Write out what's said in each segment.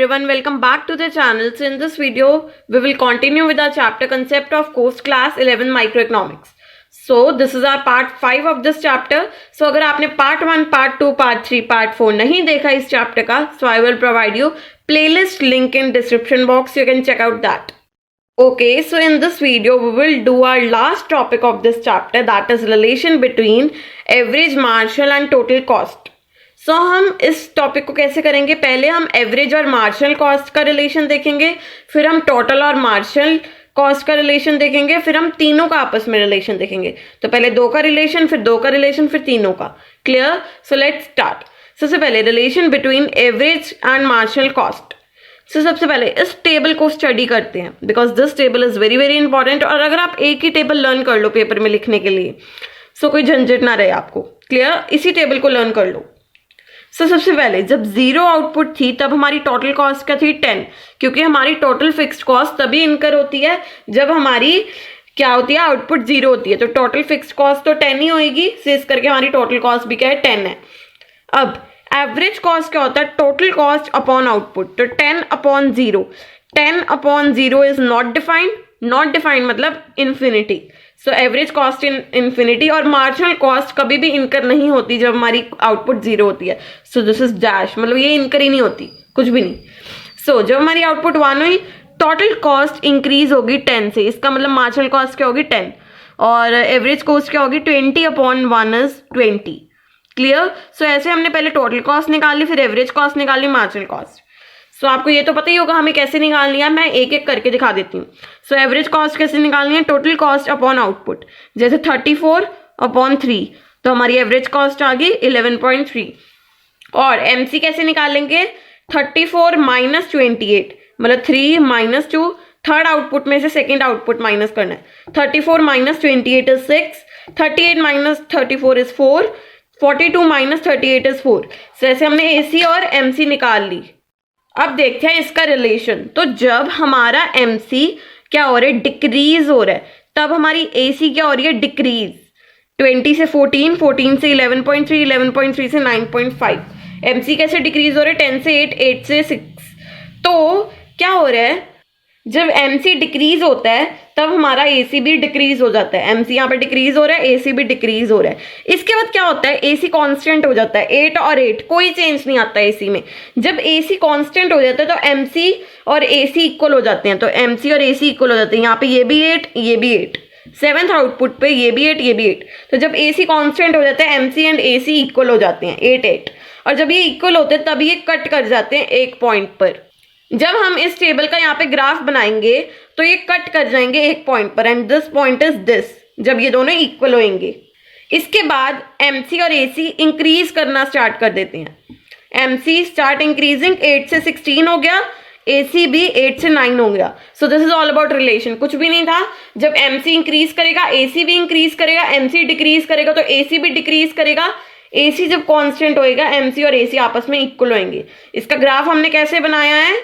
everyone, welcome back to the channel. So in this video, we will continue with our chapter concept of course class 11 microeconomics. So this is our part 5 of this chapter. So अगर आपने part 1, part 2, part 3, part 4 नहीं देखा इस chapter का, so I will provide you playlist link in description box. You can check out that. Okay, so in this video, we will do our last topic of this chapter, that is relation between average, marginal and total cost. So हम इस topic को कैसे करेंगे, पहले हम average और marginal cost का relation देखेंगे, फिर हम टोटल और मार्जिनल कॉस्ट का रिलेशन देखेंगे, फिर हम तीनों का आपस में रिलेशन देखेंगे. तो पहले दो का रिलेशन, फिर दो का रिलेशन, फिर तीनों का. क्लियर? So let's start. सबसे पहले relation between average and marginal cost. So सबसे पहले इस टेबल को स्टडी करते हैं because this table is very very important. और अगर आप एक ही टेबल लर्न कर लो पेपर में लिखने के लिए, सो कोई झंझट ना रहे आपको. क्लियर? इसी टेबल को लर्न कर लो. सो सबसे पहले जब जीरो आउटपुट थी तब हमारी टोटल कॉस्ट क्या थी, 10. क्योंकि हमारी टोटल फिक्स्ड कॉस्ट तभी इनकर होती है जब हमारी क्या होती है, आउटपुट जीरो होती है. तो टोटल फिक्स्ड कॉस्ट तो 10 ही होगी, सो इस करके हमारी टोटल कॉस्ट भी क्या है, 10 है. अब एवरेज कॉस्ट क्या होता है, टोटल कॉस्ट अपॉन आउटपुट. तो 10 upon zero, 10 upon zero is not defined. Not defined मतलब infinity. So average cost in infinity. और मार्जिनल कॉस्ट कभी भी इनकर नहीं होती जब हमारी आउटपुट जीरो होती है. सो दिस इज डैश, मतलब ये इनकर ही नहीं होती, कुछ भी नहीं. सो जब हमारी आउटपुट 1 हुई, टोटल कॉस्ट इंक्रीज होगी 10 से. इसका मतलब मार्जिनल कॉस्ट क्या होगी, 10. और एवरेज कॉस्ट क्या होगी, 20 अपॉन 1 इज 20. क्लियर? सो ऐसे हमने पहले टोटल कॉस्ट निकाली, फिर एवरेज कॉस्ट निकाली, मार्जिनल कॉस्ट. सो आपको ये तो पता ही होगा हमें कैसे निकालनी है, मैं एक एक करके दिखा देती हूँ. सो एवरेज कॉस्ट कैसे निकालनी है, टोटल कॉस्ट अपॉन आउटपुट. जैसे 34 अपॉन 3, तो हमारी एवरेज कॉस्ट आ गई 11.3. और एमसी कैसे निकालेंगे, 34 माइनस 28, मतलब 3 माइनस 2, थर्ड आउटपुट में से सेकेंड आउटपुट माइनस करना है. 34 minus 28 is 6, 38 minus 34 is 4, 42 minus 38 is 4. सो ऐसे हमने एसी और एमसी निकाल ली. अब देखते हैं इसका रिलेशन. तो जब हमारा एमसी क्या हो रहा है, डिक्रीज हो रहा है, तब हमारी एसी क्या हो रही है, डिक्रीज. 20 से 14, 14 से 11.3, 11.3 से 9.5. एमसी कैसे डिक्रीज हो रहा है, 10 से 8, 8 से 6. तो क्या हो रहा है, जब एमसी डिक्रीज होता है तब हमारा एसी भी डिक्रीज हो जाता है. एमसी यहाँ पे डिक्रीज हो रहा है, एसी भी डिक्रीज हो रहा है. इसके बाद क्या होता है, एसी कांस्टेंट हो जाता है. 8 और 8 कोई चेंज नहीं आता है एसी में. जब एसी कांस्टेंट हो जाता है तो एमसी और एसी इक्वल हो जाते हैं. तो एमसी और एसी इक्वल हो जाते हैं. यहाँ पे ये भी 8, ये भी 8. 7th आउटपुट पे ये भी 8, ये भी 8. तो जब एसी कांस्टेंट हो जाता है, एमसी एंड एसी इक्वल हो जाते हैं, 8 8. और जब ये इक्वल होते हैं तब ये कट कर जाते हैं एक पॉइंट पर. जब हम इस टेबल का यहाँ पे ग्राफ बनाएंगे तो ये कट कर जाएंगे एक पॉइंट पर, and this point is this, जब ये दोनों इक्वल होंगे. इसके बाद एमसी और एसी इंक्रीज करना स्टार्ट कर देते हैं. एमसी स्टार्ट इंक्रीजिंग, 8 से 16 हो गया, एसी भी 8 से 9 हो गया. सो this is all about relation. कुछ भी नहीं था. जब एमसी इंक्रीज करेगा, एसी भी इंक्रीज करेगा. एमसी डिक्रीज करेगा तो एसी भी डिक्रीज करेगा. एसी जब कांस्टेंट होएगा, एमसी और एसी आपस में इक्वल होंगे. इसका ग्राफ हमने कैसे बनाया है,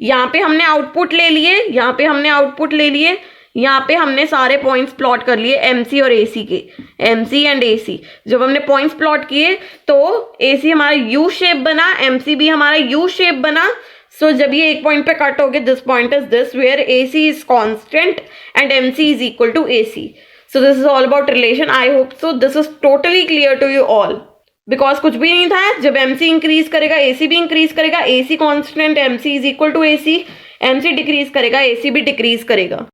यहाँ पे हमने आउटपुट ले लिए, यहाँ पे हमने आउटपुट ले लिए, यहाँ पे हमने सारे पॉइंट्स प्लॉट कर लिए एमसी और एसी के, एमसी एंड एसी. जब हमने पॉइंट्स प्लॉट किए तो एसी हमारा यू शेप बना, एमसी भी हमारा यू शेप बना. सो जब ये एक पॉइंट पे कट हो गए, this point is this where AC is constant and MC is equal to AC. So this is all about relation. I hope so this is totally clear to you all. Because कुछ भी नहीं था. जब MC increase करेगा, AC भी increase करेगा. AC constant, MC is equal to AC. MC decrease करेगा, AC भी डिक्रीज करेगा.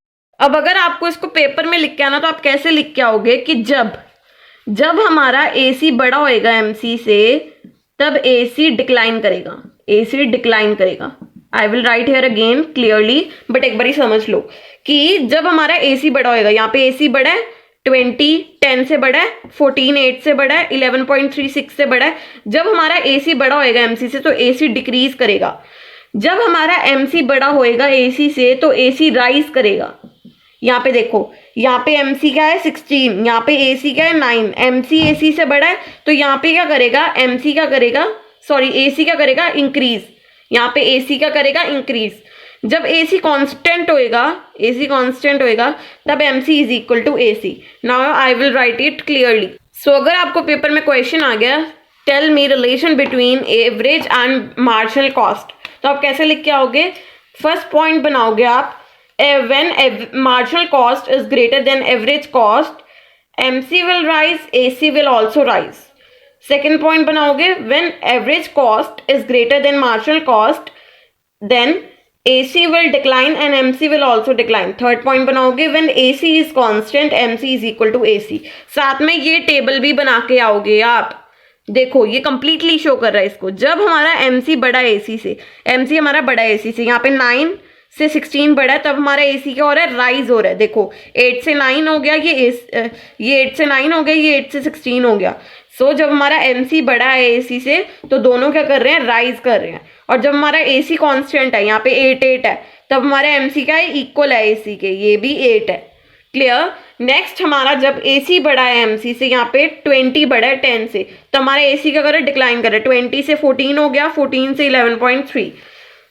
अब अगर आपको इसको पेपर में लिख के आना तो आप कैसे लिख के आओगे कि जब हमारा एसी बड़ा होएगा एमसी से, तब एसी डिक्लाइन करेगा, एसी डिक्लाइन करेगा. आई will right here again clearly, but एक बार समझ लो कि जब हमारा एसी बड़ा होएगा, यहाँ पे एसी बड़ा है, 20 10 से बड़ा है, 14 8 से बड़ा है, 11.3 6 से बड़ा है. जब हमारा एसी बड़ा होएगा एमसी से तो एसी डिक्रीज करेगा. जब हमारा एमसी बड़ा होएगा एसी से तो एसी राइज करेगा. यहाँ पे देखो, यहाँ पे एमसी क्या है 16, यहाँ पे एसी क्या है 9. एमसी एसी से बड़ा है तो यहाँ पे क्या करेगा, एमसी क्या करेगा, सॉरी एसी क्या करेगा, इंक्रीज. यहाँ पे एसी क्या करेगा, इंक्रीज. जब AC कांस्टेंट होएगा, AC कांस्टेंट होएगा, तब MC is equal to AC. Now I will write it clearly. So अगर आपको पेपर में क्वेश्चन आ गया, tell me relation between average and marginal cost, तो आप कैसे लिख के आओगे? फर्स्ट पॉइंट बनाओगे आप, when marginal cost is greater than average cost MC will rise, AC will also rise. Second point बनाओगे, when average cost is greater than marginal cost, then AC will decline and MC will also decline. Third point बनाओगे, when AC is constant, MC is equal to AC. साथ में ये table भी बना के आओगे आप। देखो ये कंप्लीटली शो कर रहा है इसको। जब हमारा MC बड़ा AC से, MC हमारा बड़ा AC से, यहाँ पे 9 से 16 बढ़ा है, तब हमारा AC क्या हो रहा है? राइज हो रहा है। देखो 8 से 9 हो गया, ये 8 से 9 हो गया, ये 8 से 16 हो गया। सो जब हमारा MC बड़ा है AC से, तो दोनों क्या कर रहे हैं? राइज कर रहे हैं। और जब हमारा AC कांस्टेंट है, यहाँ पे 8 है, तब हमारा MC क्या है? इक्वल है AC के, ये भी 8 है। क्लियर? नेक्स्ट हमारा जब AC बड़ा है MC से, यहाँ पे 20 बड़ा है 10 से, तो हमारा AC क्या कर रहा है? डिक्लाइन कर रहा है। 20 से 14 हो गया, 14 से 11.3।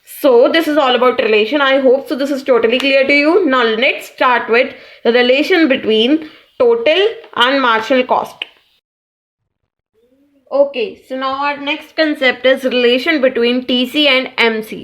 So this is all about relation. I hope so this is totally clear to you. Now let's start with the relation between total and marginal cost. Okay, so now our next concept is relation between TC and MC.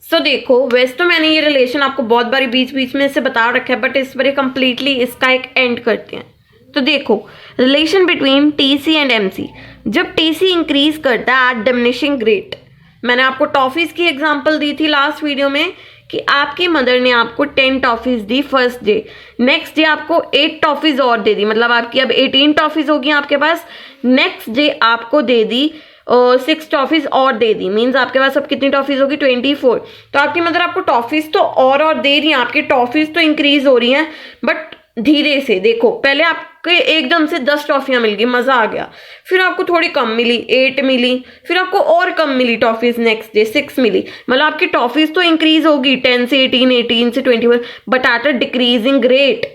So देखो, वैसे तो मैंने ये relation आपको बहुत बारी बीच बीच में से बता रखा है, बट इस बार कंप्लीटली इसका एक एंड करते हैं। तो देखो, relation between TC and MC, जब TC इंक्रीज करता है एट डिमिनिशिंग रेट, मैंने आपको टॉफीज की एग्जांपल दी थी लास्ट वीडियो में कि आपकी मदर ने आपको 10 toffees the first day, next day आपको 8 टॉफीज और दे दी, मतलब आपकी अब 18 टॉफीज होगी आपके पास। नेक्स्ट डे आपको दे दी 6 टॉफीज और दे दी, मीन्स आपके पास अब कितनी टॉफीज होगी? 24। तो आपकी मदर आपको टॉफीज तो और दे रही है, आपकी टॉफीज तो इंक्रीज हो रही हैं, बट धीरे से। देखो पहले आपके एकदम से 10 टॉफियां मिल गई, मजा आ गया, फिर आपको थोड़ी कम मिली, 8 मिली, फिर आपको और कम मिली टॉफीज, नेक्स्ट डे 6 मिली, मतलब आपकी टॉफीज तो इंक्रीज होगी 10 से 18, 18 से 21, but at a decreasing rate.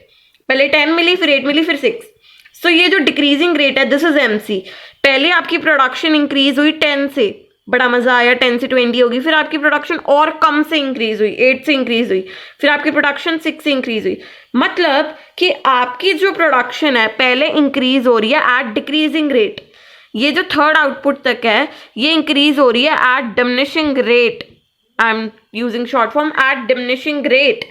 पहले 10 मिली, फिर 8 मिली, फिर 6। सो ये जो डिक्रीजिंग रेट है, दिस इज MC। पहले आपकी प्रोडक्शन इंक्रीज हुई 10 से, बड़ा मजा आया, 10 से 20 होगी, फिर आपकी प्रोडक्शन और कम से इंक्रीज हुई, 8 से इंक्रीज हुई, फिर आपकी प्रोडक्शन 6 से इंक्रीज हुई। मतलब कि आपकी जो प्रोडक्शन है पहले इंक्रीज हो रही है एट डिक्रीजिंग रेट, ये जो थर्ड आउटपुट तक है ये इंक्रीज हो रही है at diminishing rate. I am using short form at diminishing rate,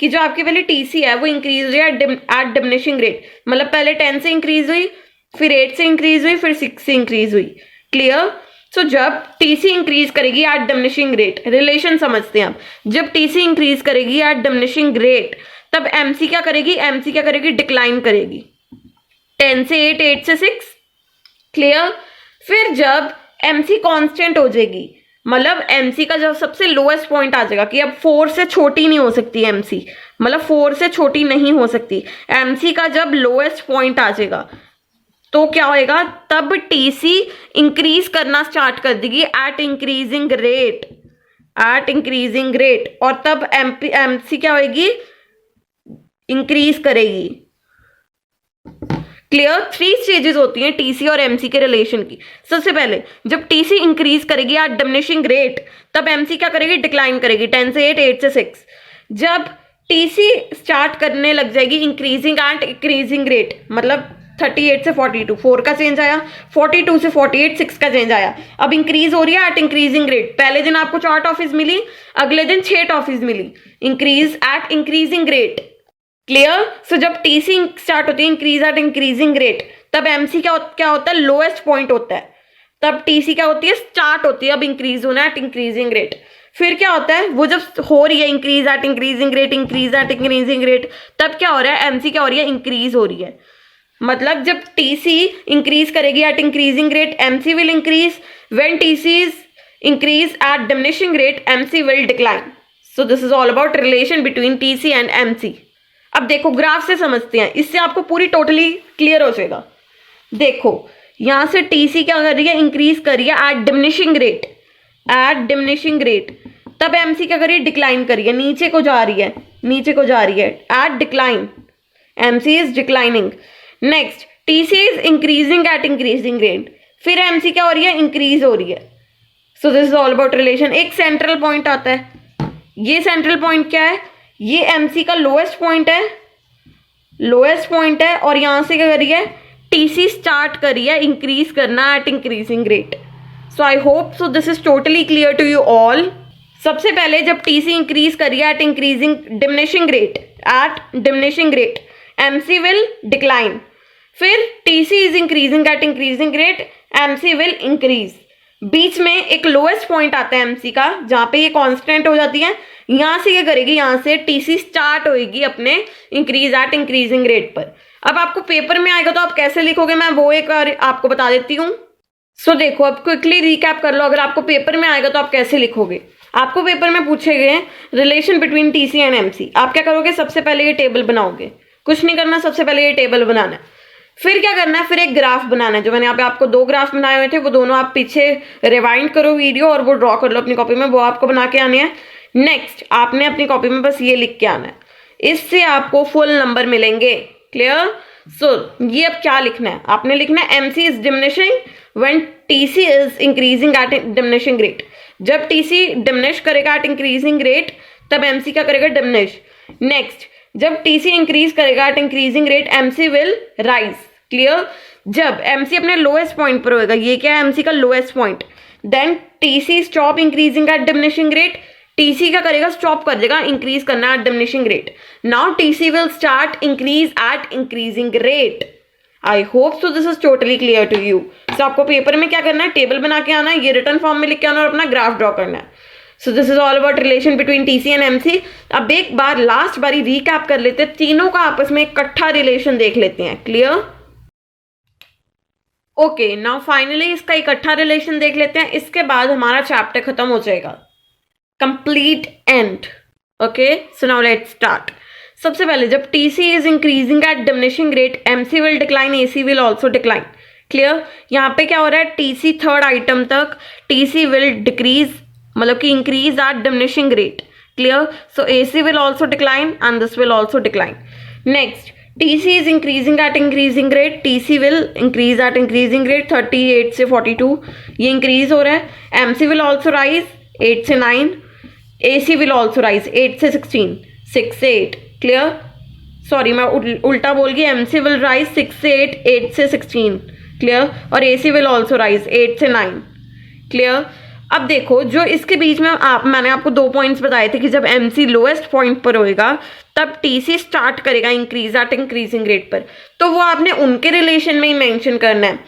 कि जो आपकी पहले TC है वो इंक्रीज हुई है एट डिमिनिशिंग रेट, मतलब पहले 10 से इंक्रीज हुई, फिर 8 से इंक्रीज हुई, फिर 6 से इंक्रीज हुई। क्लियर? सो जब TC इंक्रीज करेगी एट डिमिनिशिंग रेट, रिलेशन समझते हैं आप, जब TC इंक्रीज करेगी एट डिमिनिशिंग रेट, तब MC क्या करेगी? MC क्या करेगी? डिक्लाइन करेगी, 10 से 8, 8 से 6। क्लियर? फिर जब MC कांस्टेंट हो जाएगी, मतलब MC का जब सबसे लोएस्ट पॉइंट आ जाएगा कि अब 4 से छोटी नहीं हो सकती MC, मतलब 4 से छोटी नहीं हो सकती, MC का जब लोएस्ट पॉइंट आ जाएगा तो क्या होएगा? तब TC इंक्रीज करना स्टार्ट कर देगी at increasing rate, at increasing rate, और तब MC क्या होएगी? इंक्रीज करेगी। क्लियर? 3 स्टेजेस होती हैं TC और MC के रिलेशन की। सबसे पहले जब TC इंक्रीज करेगी एट डिमिनिशिंग रेट, तब MC क्या करेगी? डिक्लाइन करेगी, 10 से 8, 8 से 6। जब TC स्टार्ट करने लग जाएगी इंक्रीजिंग एट इंक्रीजिंग रेट, मतलब 38 से 42, 4 का चेंज आया, 42 से 48, 6 का चेंज आया, अब इंक्रीज हो रही है एट इंक्रीजिंग रेट। पहले दिन आपको 4 टॉफीज मिली, अगले दिन 6 टॉफीज मिली, increase at increasing rate. Clear? So जब TC स्टार्ट होती है इंक्रीज एट इंक्रीजिंग रेट, तब MC क्या होता है? लोएस्ट पॉइंट होता है, तब TC क्या होती है? स्टार्ट होती है अब इंक्रीज होना एट इंक्रीजिंग रेट। फिर क्या होता है? वो जब हो रही है increase at increasing rate, increase at increasing rate, तब क्या हो रहा है? MC क्या हो रही है? इंक्रीज हो रही है। मतलब जब TC इंक्रीज करेगी at increasing rate, MC will increase, when TC is increase at diminishing rate, MC will decline. So this is all about relation between TC and MC। अब देखो ग्राफ से समझते हैं, इससे आपको पूरी टोटली क्लियर हो जाएगा। देखो यहां से TC क्या कर रही है? इंक्रीज कर रही है at diminishing rate, at diminishing rate, तब MC क्या कर रही है? डिक्लाइन कर रही है, नीचे को जा रही है, नीचे को जा रही है at decline, MC is declining. Next TC is increasing at increasing rate, फिर MC क्या हो रही है? इंक्रीज हो रही है। सो this is all about relation. एक सेंट्रल पॉइंट आता है, ये सेंट्रल पॉइंट क्या है? ये MC का लोएस्ट पॉइंट है, लोएस्ट पॉइंट है, और यहां से क्या कर रही है? TC स्टार्ट कर रही है इंक्रीज करना at increasing rate. So I hope so this is totally clear to you all. सबसे पहले जब टीसी इंक्रीज करिए at increasing diminishing rate MC will decline. फिर TC is increasing at increasing rate MC will increase. बीच में एक lowest point आता है एमसी का जहां पे ये कांस्टेंट हो जाती है। यहां से ये करेगी, यहां से टीसी स्टार्ट होएगी अपने इंक्रीज एट इंक्रीजिंग रेट पर। अब आपको पेपर में आएगा तो आप कैसे लिखोगे, मैं वो एक बार आपको बता देती हूँ। सो देखो, अब क्विकली रिकैप कर लो। अगर आपको पेपर में आएगा तो आप कैसे लिखोगे। आपको पेपर में पूछे गए relation between TC and MC. आप क्या करोगे, सबसे पहले ये टेबल बनाओगे। कुछ नहीं करना, सबसे पहले ये टेबल बनाना है। फिर क्या करना है, फिर एक ग्राफ बनाना है। जो मैंने यहाँ पे आपको 2 ग्राफ बनाए हुए थे वो दोनों आप पीछे रिवाइंड करो वीडियो और वो ड्रॉ कर लो अपनी कॉपी में, वो आपको बना के आने हैं। नेक्स्ट आपने अपनी कॉपी में बस ये लिख के आना है, इससे आपको फुल नंबर मिलेंगे। क्लियर। सो ये अब क्या लिखना है, आपने लिखना है MC is diminishing when TC is increasing at diminishing rate. जब टीसी डिमिनिश करेगा एट इंक्रीजिंग रेट तब एमसी क्या करेगा, डिमिनिश। नेक्स्ट जब टीसी इंक्रीज करेगा at increasing rate MC will rise. Clear. जब एमसी अपने लोएस्ट पॉइंट पर होगा, ये क्या है एमसी का lowest point, then TC stop increasing at diminishing rate. TC क्या करेगा, स्टॉप कर देगा इंक्रीज करना at diminishing rate. Now TC will start increase at increasing rate. I hope so this is totally clear to you. So आपको paper में क्या करना है, टेबल बना के आना है, ये रिटर्न फॉर्म में लिख के आना और अपना ग्राफ ड्रॉ करना है। सो this is all about relation between TC and MC. अब एक बार लास्ट बारी रीकैप कर लेते हैं, तीनों का आपस में इकट्ठा रिलेशन देख लेते हैं। क्लियर। ओके, नाउ फाइनली इसका इकट्ठा रिलेशन देख लेते हैं, इसके बाद हमारा चैप्टर खत्म हो जाएगा। Complete and. Okay, so now let's start. सबसे पहले जब TC is increasing at diminishing rate MC will decline, AC will also decline. Clear. यहाँ पे क्या हो रहा है, टीसी थर्ड आइटम तक टीसी विल डिक्रीज, मतलब कि increase at diminishing rate. Clear. So AC will also decline and this will also decline. Next TC is increasing at increasing rate, TC will increase at increasing rate 38 से 42 ये increase हो रहा है। MC will also rise 8 से 9, AC will also rise 8 से 16, 6 से 8। Clear. Sorry मैं उल्टा बोल गई, एमसी विल राइज 6 से 8, 8 से 16। क्लियर। और एसी विल ऑल्सो राइज 8 से 9। क्लियर। अब देखो, जो इसके बीच में मैंने आपको 2 पॉइंट्स बताए थे कि जब एमसी लोएस्ट पॉइंट पर होएगा तब टीसी स्टार्ट करेगा इंक्रीज एट इंक्रीजिंग रेट पर, तो वो आपने उनके रिलेशन में ही मेंशन करना है।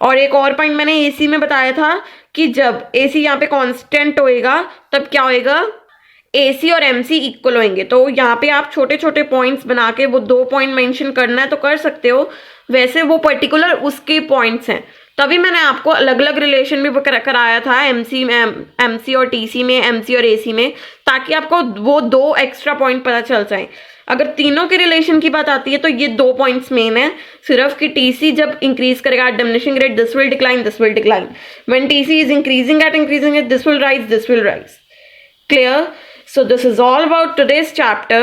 और एक और पॉइंट मैंने एसी में बताया था कि जब एसी यहाँ पे कांस्टेंट होएगा तब क्या होएगा, एसी और एमसी इक्वल होंगे। तो यहाँ पे आप छोटे छोटे पॉइंट्स बना के वो 2 पॉइंट मेंशन करना है तो कर सकते हो, वैसे वो पर्टिकुलर उसके पॉइंट्स हैं। तभी मैंने आपको अलग अलग रिलेशन भी कराया था एमसी और टीसी में, एमसी और एसी में, ताकि आपको वो 2 एक्स्ट्रा पॉइंट पता चल जाए। अगर तीनों के रिलेशन की बात आती है तो ये 2 पॉइंट्स मेन है सिर्फ, कि टीसी जब इंक्रीज करेगा at diminishing rate this will decline, this will decline. When TC is increasing at increasing rate this will rise, this will rise. Clear. So this is all about today's chapter.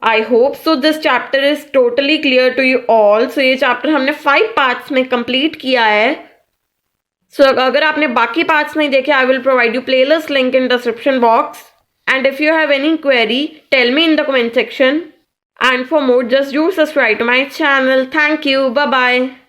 I hope so this chapter is totally clear to you all. So ये chapter हमने 5 parts में complete किया है। So अगर आपने बाकी parts नहीं देखे, I will provide you playlist link in description box. And if you have any query, tell me in the comment section. And for more, just do subscribe to my channel. Thank you. Bye bye.